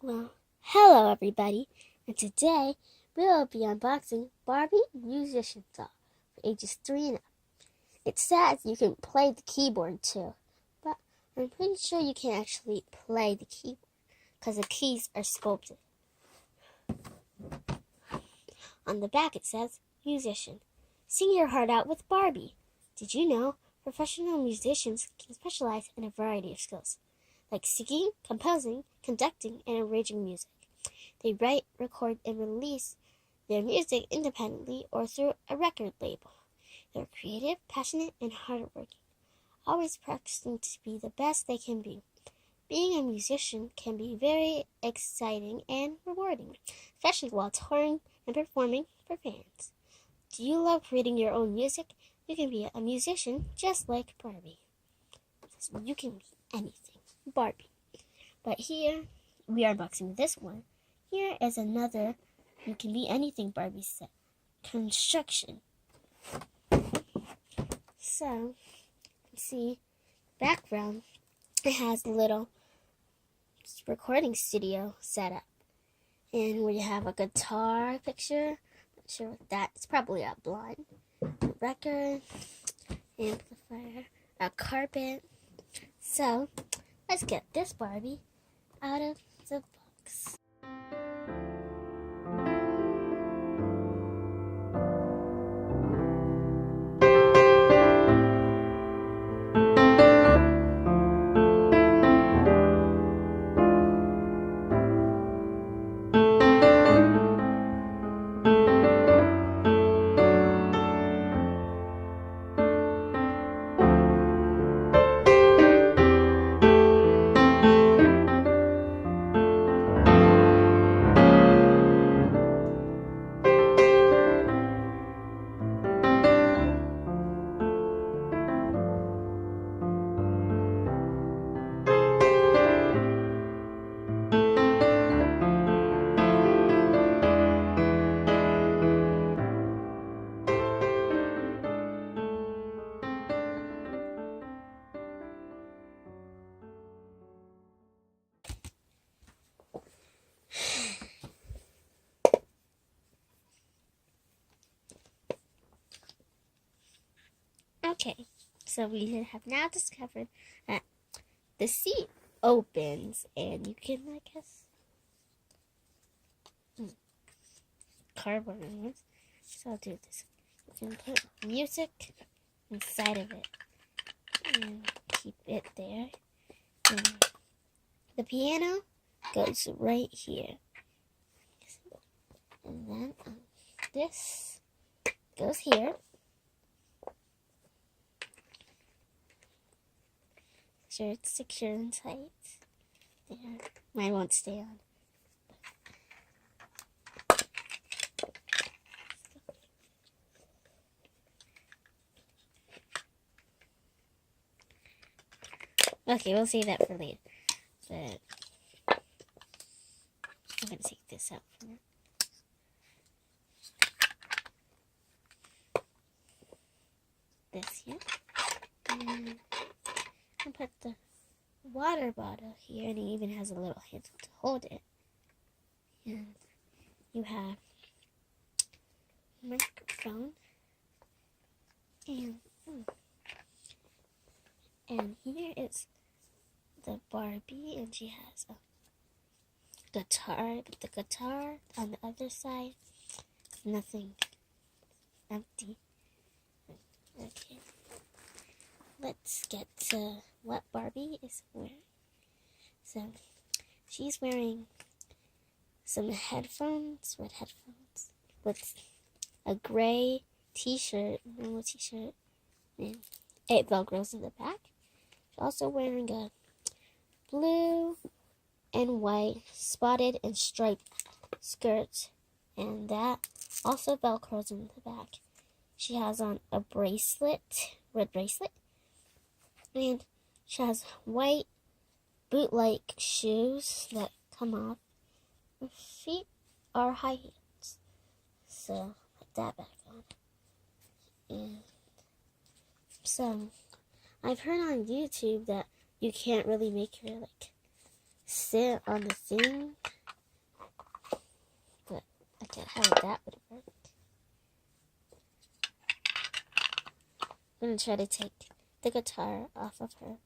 Well, hello everybody, and today we will be unboxing Barbie Musician Doll for ages 3 and up. It says you can play the keyboard too, but I'm pretty sure you can't actually play the keyboard because the keys are sculpted. On the back it says, Musician, sing your heart out with Barbie. Did you know professional musicians can specialize in a variety of skills, like singing, composing, conducting, and arranging music. They write, record, and release their music independently or through a record label. They're creative, passionate, and hardworking, always practicing to be the best they can be. Being a musician can be very exciting and rewarding, especially while touring and performing for fans. Do you love creating your own music? You can be a musician just like Barbie. You can be anything, Barbie. But here, we are unboxing this one. Here is another You Can Be Anything Barbie set. Construction. So, see, background, it has a little recording studio set up. And we have a guitar picture. Not sure what that is. Probably a blind. A record, amplifier, a carpet. So, let's get this Barbie out of the box. Okay, so we have now discovered that the seat opens and you can, I guess, cardboard on this. So I'll do this. You can put music inside of it and keep it there. And the piano goes right here. And then this goes here. Sure, it's secure and tight. There. Mine won't stay on. Okay, we'll save that for later. But I'm gonna take this out for now. This here. And I'll put the water bottle here, and it even has a little handle to hold it. And you have microphone, and here is the Barbie, and she has a guitar, but the guitar on the other side, nothing, empty. Okay, let's get to what Barbie is wearing. So, she's wearing some headphones, red headphones, with a gray t-shirt, normal t-shirt, and 8 Velcros in the back. She's also wearing a blue and white spotted and striped skirt, and that also Velcros in the back. She has on a bracelet, red bracelet, and she has white boot-like shoes that come off. Her feet are high heels, so put that back on. And so I've heard on YouTube that you can't really make her like sit on the thing how that would work. I'm gonna try to take the guitar off of her.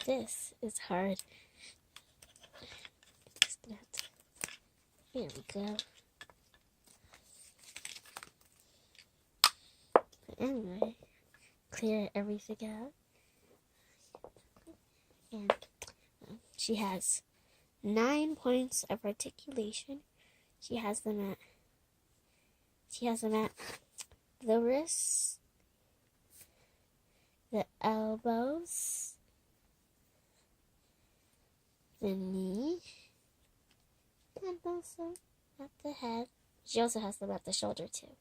This is hard. Just gonna have to, there we go. But anyway, clear everything out. And she has 9 points of articulation. She has them at the wrists, the elbows, the knee, and also at the head. She also has them at the shoulder too.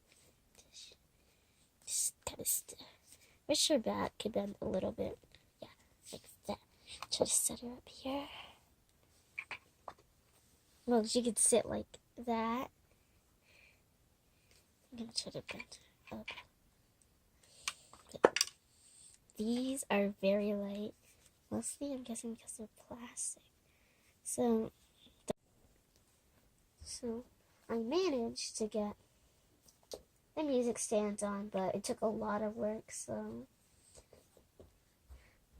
Just kind of stiff. Wish her back could bend a little bit. Yeah, like that. Try to set her up here. Well, she could sit like that. I'm gonna try to bend her up. Okay. These are very light. Mostly, I'm guessing because they're plastic. So I managed to get the music stands on, but it took a lot of work. So,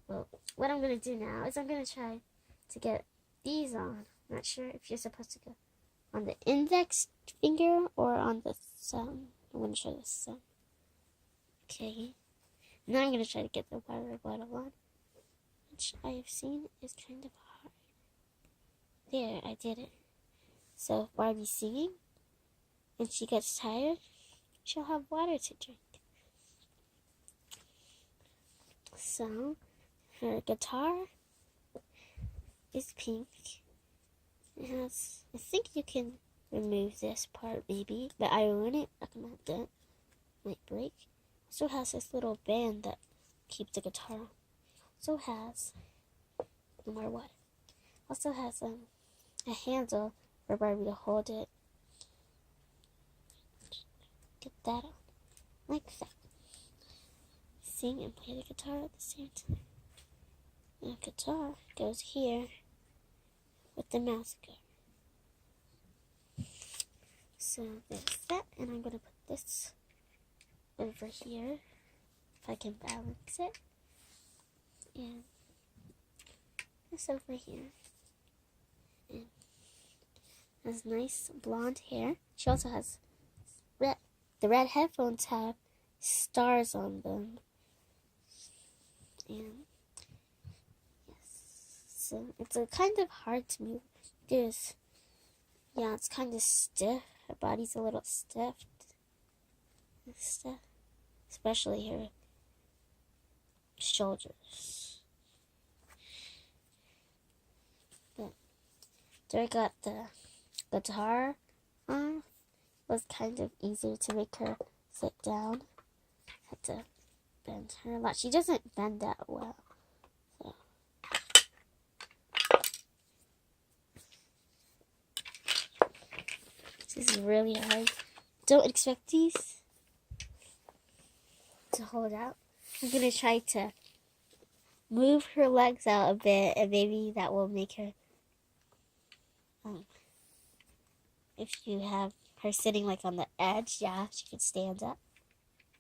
well, what I'm gonna do now is I'm gonna try to get these on. I'm not sure if you're supposed to go on the index finger or on the thumb. I'm gonna try the thumb. Okay. Now I'm gonna try to get the water bottle on, which I have seen is kind of hard. There, I did it. So if Barbie's singing and she gets tired, she'll have water to drink. So her guitar is pink. It has, I think you can remove this part maybe, but I wouldn't recommend it. Might break. Also has this little band that keeps the guitar on. Also has no more water. Also has a handle for Barbie to hold it. Get that on. Like that. Sing and play the guitar at the same time. And the guitar goes here with the mouse guard. So there's that, and I'm going to put this over here if I can balance it. And this over here. And has nice blonde hair. She also has the red headphones have stars on them. And yes, so it's a kind of hard to move because it's kind of stiff. Her body's a little stiff, especially her shoulders. But after I got the guitar on, it was kind of easier to make her sit down. Had to bend her a lot. She doesn't bend that well. So. This is really hard. Don't expect these to hold out. I'm going to try to move her legs out a bit, and maybe that will make her, if you have her sitting like on the edge, she could stand up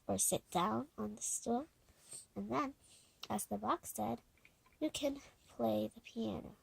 or sit down on the stool. And then, as the box said, you can play the piano.